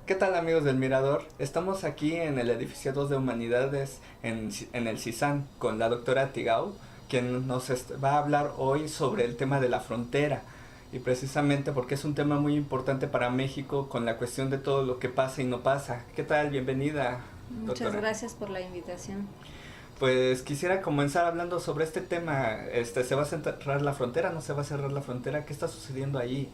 ¿Qué tal, amigos del Mirador? Estamos aquí en el edificio 2 de Humanidades en el CISAN con la doctora Tigau, quien nos va a hablar hoy sobre el tema de la frontera, y precisamente porque es un tema muy importante para México con la cuestión de todo lo que pasa y no pasa. ¿Qué tal? Bienvenida, Muchas doctora. gracias por la invitación. Pues quisiera comenzar hablando sobre este tema. ¿Se va a cerrar la frontera? ¿No se va a cerrar la frontera? ¿Qué está sucediendo allí?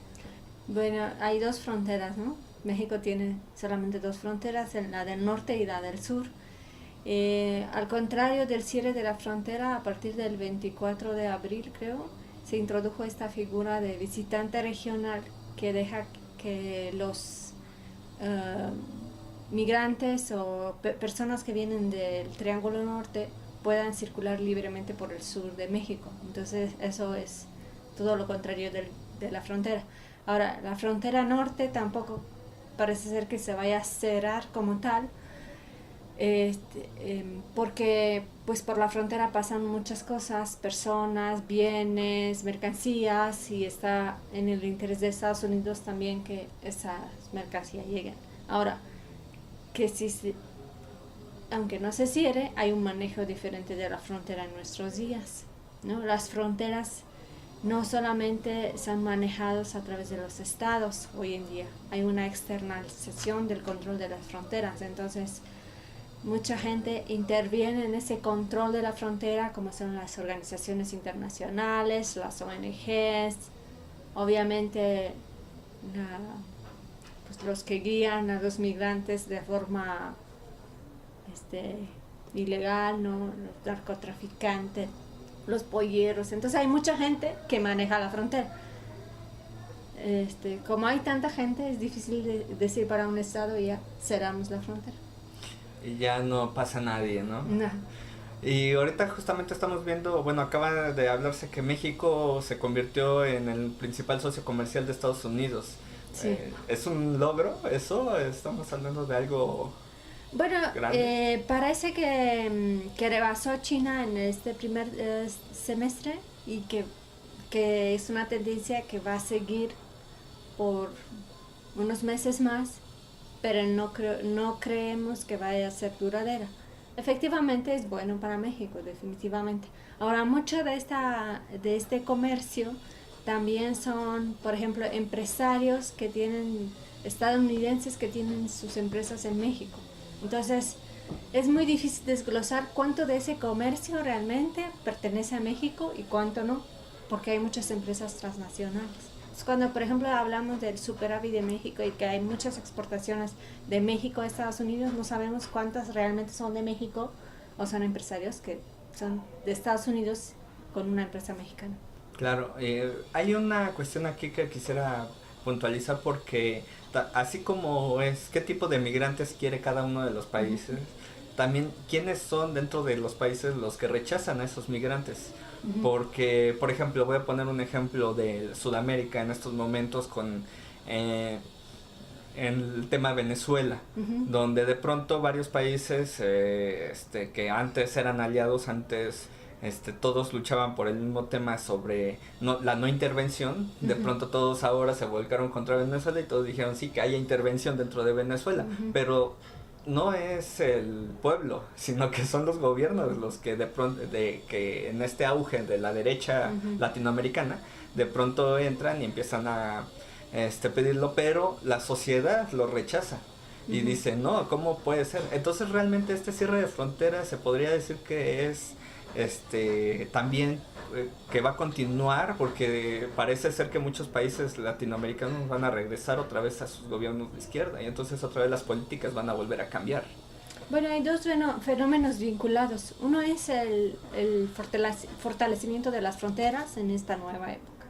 Bueno, hay dos fronteras, ¿no? México tiene solamente dos fronteras, la del norte y la del sur. Al contrario del cierre de la frontera, a partir del 24 de abril, creo, se introdujo esta figura de visitante regional que deja que los migrantes o personas que vienen del Triángulo Norte puedan circular libremente por el sur de México. Entonces eso es todo lo contrario de la frontera. Ahora, la frontera norte tampoco parece ser que se vaya a cerrar como tal, porque pues por la frontera pasan muchas cosas, personas, bienes, mercancías, y está en el interés de Estados Unidos también que esas mercancías lleguen. Ahora, que si, aunque no se cierre, hay un manejo diferente de la frontera en nuestros días, ¿no? Las fronteras no solamente son manejadas a través de los estados hoy en día, hay una externalización del control de las fronteras, entonces mucha gente interviene en ese control de la frontera, como son las organizaciones internacionales, las ONGs, obviamente pues los que guían a los migrantes de forma ilegal, ¿no? Los narcotraficantes, los polleros. Entonces hay mucha gente que maneja la frontera. Como hay tanta gente, es difícil decir para un estado ya cerramos la frontera. Y ya no pasa nadie, ¿no? No. Y ahorita justamente estamos viendo, bueno, acaba de hablarse que México se convirtió en el principal socio comercial de Estados Unidos. Sí. ¿Es un logro eso? ¿Estamos hablando de algo Bueno, grande? parece que rebasó China en este primer semestre y que es una tendencia que va a seguir por unos meses más, pero no creemos que vaya a ser duradera. Efectivamente es bueno para México, definitivamente. Ahora, mucho de este comercio también son, por ejemplo, empresarios que tienen, estadounidenses que tienen sus empresas en México. Entonces, es muy difícil desglosar cuánto de ese comercio realmente pertenece a México y cuánto no, porque hay muchas empresas transnacionales. Cuando, por ejemplo, hablamos del superávit de México y que hay muchas exportaciones de México a Estados Unidos, no sabemos cuántas realmente son de México o son empresarios que son de Estados Unidos con una empresa mexicana. Claro, hay una cuestión aquí que quisiera puntualizar porque así como es qué tipo de migrantes quiere cada uno de los países, también quiénes son dentro de los países los que rechazan a esos migrantes. Porque, por ejemplo, voy a poner un ejemplo de Sudamérica en estos momentos con el tema de Venezuela, donde de pronto varios países que antes eran aliados, antes todos luchaban por el mismo tema sobre la no intervención, de pronto todos ahora se volcaron contra Venezuela y todos dijeron sí que haya intervención dentro de Venezuela, pero no es el pueblo, sino que son los gobiernos los que de pronto, que en este auge de la derecha latinoamericana, de pronto entran y empiezan a pedirlo, pero la sociedad lo rechaza y dice, no, ¿cómo puede ser? Entonces realmente este cierre de fronteras se podría decir que es también que va a continuar, porque parece ser que muchos países latinoamericanos van a regresar otra vez a sus gobiernos de izquierda y entonces otra vez las políticas van a volver a cambiar. Bueno, hay dos fenómenos vinculados. Uno es el fortalecimiento de las fronteras en esta nueva época,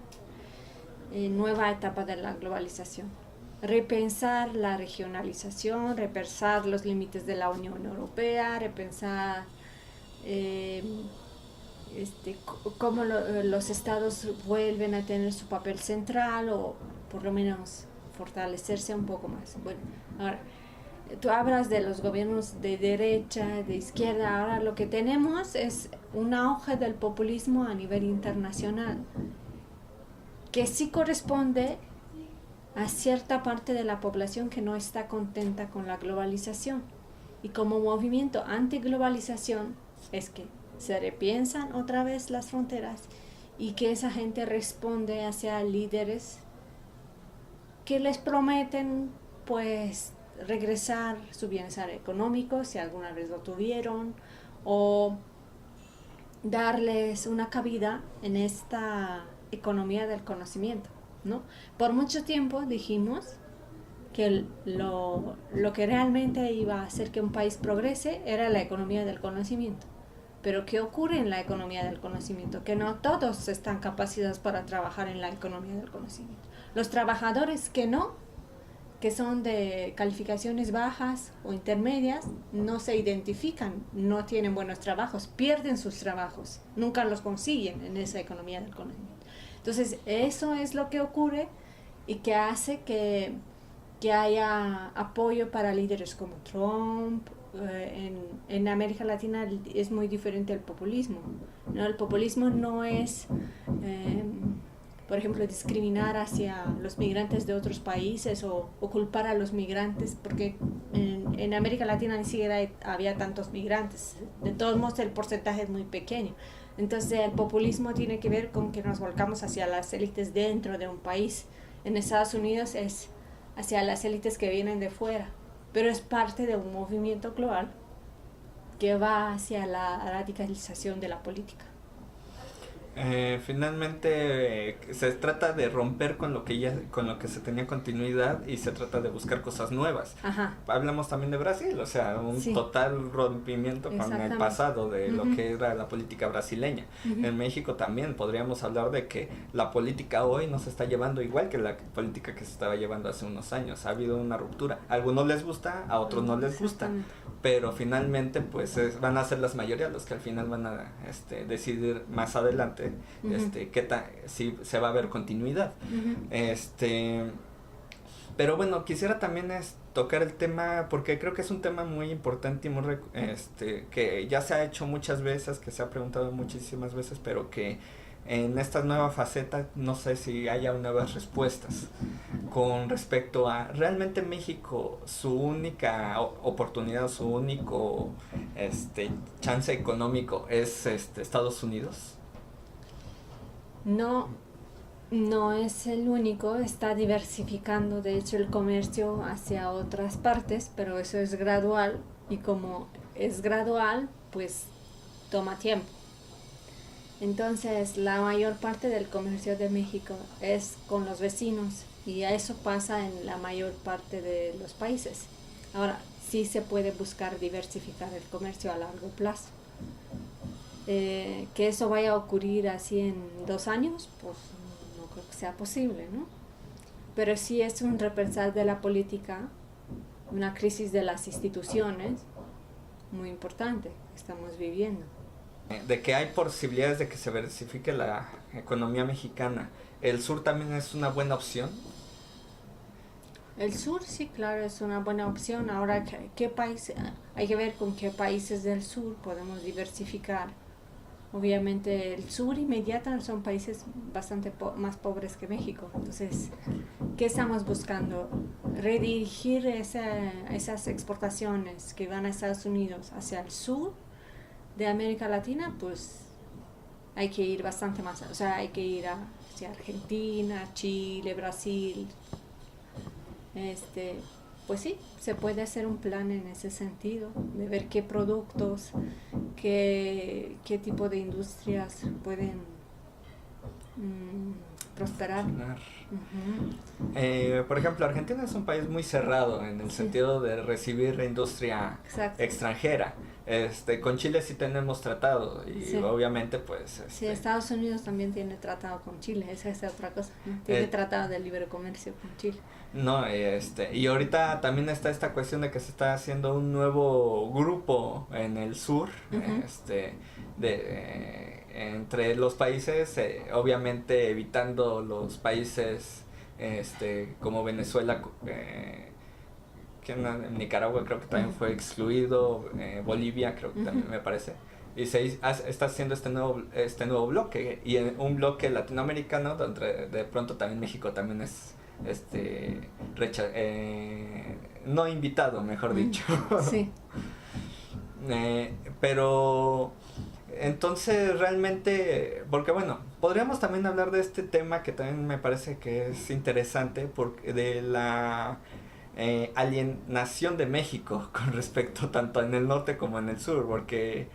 nueva etapa de la globalización. Repensar la regionalización, repensar los límites de la Unión Europea, repensar cómo los estados vuelven a tener su papel central o por lo menos fortalecerse un poco más. Bueno, ahora, tú hablas de los gobiernos de derecha, de izquierda, ahora lo que tenemos es un auge del populismo a nivel internacional, que sí corresponde a cierta parte de la población que no está contenta con la globalización. Y como movimiento antiglobalización es que se repiensan otra vez las fronteras y que esa gente responde hacia líderes que les prometen pues regresar su bienestar económico si alguna vez lo tuvieron, o darles una cabida en esta economía del conocimiento, ¿no? Por mucho tiempo dijimos que lo que realmente iba a hacer que un país progrese era la economía del conocimiento. Pero ¿qué ocurre en la economía del conocimiento? Que no todos están capacitados para trabajar en la economía del conocimiento. Los trabajadores que son de calificaciones bajas o intermedias, no se identifican, no tienen buenos trabajos, pierden sus trabajos, nunca los consiguen en esa economía del conocimiento. Entonces, eso es lo que ocurre y que hace que haya apoyo para líderes como Trump. En América Latina es muy diferente el populismo, ¿no? El populismo no es, por ejemplo, discriminar hacia los migrantes de otros países o culpar a los migrantes, porque en América Latina ni siquiera había tantos migrantes. De todos modos, el porcentaje es muy pequeño. Entonces, el populismo tiene que ver con que nos volcamos hacia las élites dentro de un país. En Estados Unidos es hacia las élites que vienen de fuera, pero es parte de un movimiento global que va hacia la radicalización de la política. Finalmente se trata de romper con lo que se tenía continuidad y se trata de buscar cosas nuevas. Ajá. Hablamos también de Brasil, o sea, un total rompimiento con el pasado de lo que era la política brasileña. En México también podríamos hablar de que la política hoy no se está llevando igual que la política que se estaba llevando hace unos años. Ha habido una ruptura. A algunos les gusta, a otros no les gusta, pero finalmente pues van a ser las mayorías los que al final van a decidir más adelante si se va a ver continuidad. Pero bueno, quisiera también tocar el tema, porque creo que es un tema muy importante y muy que ya se ha hecho muchas veces, que se ha preguntado muchísimas veces, pero que en esta nueva faceta no sé si haya nuevas respuestas con respecto a realmente México, su única oportunidad, su único chance económico es Estados Unidos. No es el único, está diversificando de hecho el comercio hacia otras partes, pero eso es gradual y como es gradual, pues toma tiempo. Entonces la mayor parte del comercio de México es con los vecinos y eso pasa en la mayor parte de los países. Ahora, sí se puede buscar diversificar el comercio a largo plazo. Que eso vaya a ocurrir así en 2 años, pues no creo que sea posible, ¿no? Pero sí es un repensar de la política, una crisis de las instituciones muy importante que estamos viviendo. De que hay posibilidades de que se diversifique la economía mexicana. ¿El sur también es una buena opción? El sur sí, claro, es una buena opción. Ahora, ¿qué país? Hay que ver con qué países del sur podemos diversificar. Obviamente el sur inmediato son países bastante más pobres que México. Entonces, ¿qué estamos buscando? Redirigir esas exportaciones que van a Estados Unidos hacia el sur de América Latina, pues hay que ir bastante más, o sea, hay que ir hacia Argentina, Chile, Brasil. Pues sí, se puede hacer un plan en ese sentido, de ver qué productos, qué tipo de industrias pueden prosperar. Por ejemplo, Argentina es un país muy cerrado en el sentido de recibir industria extranjera. Con Chile sí tenemos tratado y obviamente pues... Sí, Estados Unidos también tiene tratado con Chile, esa es otra cosa, ¿no? Tiene tratado de libre comercio con Chile. No, y ahorita también está esta cuestión de que se está haciendo un nuevo grupo en el sur, entre los países, obviamente evitando los países como Venezuela, que en Nicaragua creo que también fue excluido, Bolivia creo que también me parece, y se está haciendo este nuevo bloque, y un bloque latinoamericano donde de pronto también México también es no invitado, mejor dicho. Sí. Pero entonces realmente, porque bueno, podríamos también hablar de este tema que también me parece que es interesante, porque de la alienación de México con respecto tanto en el norte como en el sur, porque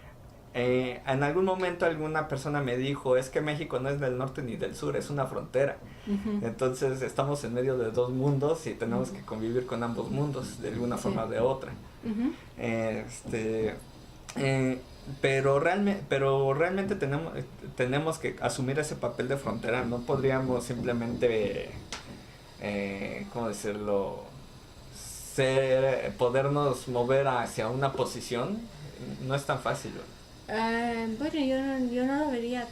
en algún momento alguna persona me dijo, es que México no es del norte ni del sur, es una frontera. Uh-huh. Entonces estamos en medio de dos mundos y tenemos que convivir con ambos mundos de alguna forma o de otra. Uh-huh. Pero realmente tenemos que asumir ese papel de frontera. No podríamos simplemente, ¿cómo decirlo? Podernos mover hacia una posición. No es tan fácil. Bueno, yo no lo vería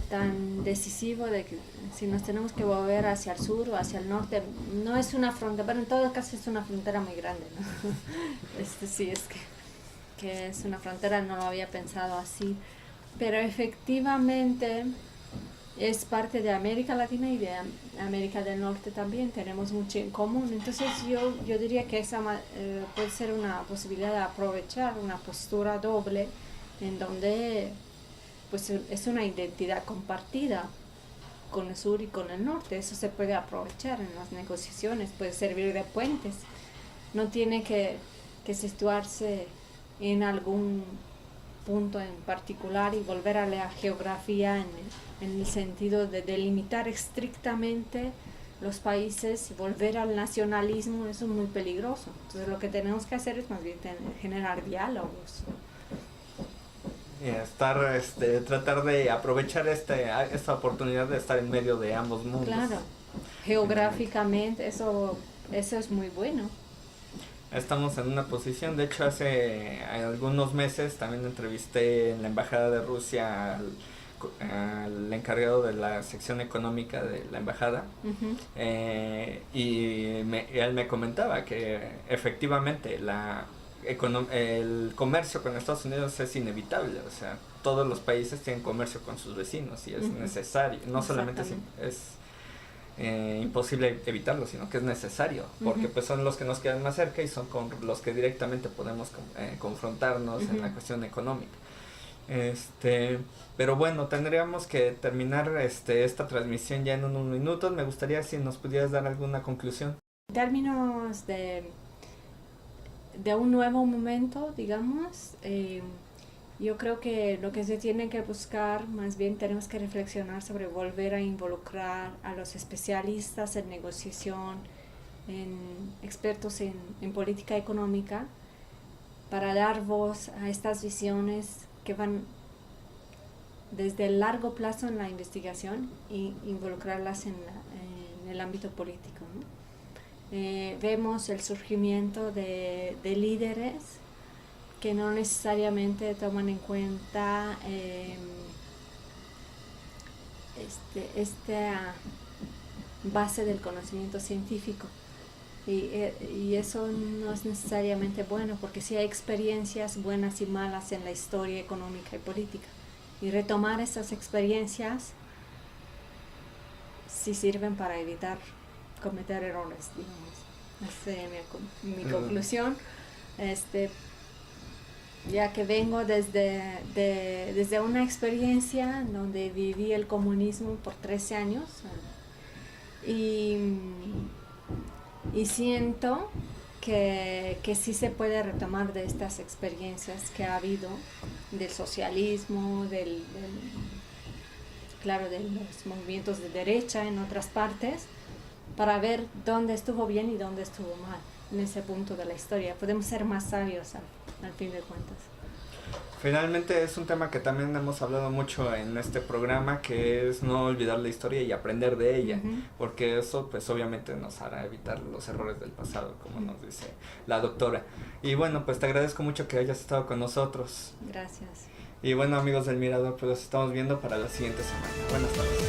tan decisivo de que si nos tenemos que mover hacia el sur o hacia el norte. No es una frontera, pero en todo caso es una frontera muy grande, ¿no? Sí, es que es una frontera, no lo había pensado así, pero efectivamente es parte de América Latina y de América del Norte también, tenemos mucho en común. Entonces yo diría que esa puede ser una posibilidad de aprovechar una postura doble en donde pues es una identidad compartida con el sur y con el norte. Eso se puede aprovechar en las negociaciones, puede servir de puentes, no tiene que situarse en algún punto en particular y volver a la geografía en el sentido de delimitar estrictamente los países y volver al nacionalismo. Eso es muy peligroso. Entonces lo que tenemos que hacer es más bien generar diálogos. Tratar de aprovechar esta oportunidad de estar en medio de ambos mundos. Claro, geográficamente eso es muy bueno. Estamos en una posición, de hecho hace algunos meses también entrevisté en la embajada de Rusia al encargado de la sección económica de la embajada. Uh-huh. Y él me comentaba que efectivamente el comercio con Estados Unidos es inevitable, o sea, todos los países tienen comercio con sus vecinos y es uh-huh. necesario, no solamente es imposible evitarlo, sino que es necesario, porque uh-huh. pues son los que nos quedan más cerca y son con los que directamente podemos confrontarnos uh-huh. en la cuestión económica. Pero bueno, tendríamos que terminar esta transmisión ya en unos minutos. Me gustaría si nos pudieras dar alguna conclusión. En términos de un nuevo momento, digamos, yo creo que lo que se tiene que buscar, más bien tenemos que reflexionar sobre volver a involucrar a los especialistas en negociación, expertos en política económica, para dar voz a estas visiones que van desde el largo plazo en la investigación e involucrarlas en el ámbito político, ¿no? Vemos el surgimiento de líderes que no necesariamente toman en cuenta esta base del conocimiento científico, y eso no es necesariamente bueno, porque sí hay experiencias buenas y malas en la historia económica y política, y retomar esas experiencias sí sirven para evitar cometer errores, digamos. Esa es mi conclusión. Ya que vengo desde una experiencia donde viví el comunismo por 13 años y siento que sí se puede retomar de estas experiencias que ha habido del socialismo, de los movimientos de derecha en otras partes, para ver dónde estuvo bien y dónde estuvo mal en ese punto de la historia. Podemos ser más sabios al fin de cuentas. Finalmente es un tema que también hemos hablado mucho en este programa, que es no olvidar la historia y aprender de ella, uh-huh. porque eso pues obviamente nos hará evitar los errores del pasado, como uh-huh. nos dice la doctora. Y bueno, pues te agradezco mucho que hayas estado con nosotros. Gracias. Y bueno, amigos del Mirador, pues los estamos viendo para la siguiente semana. Buenas tardes.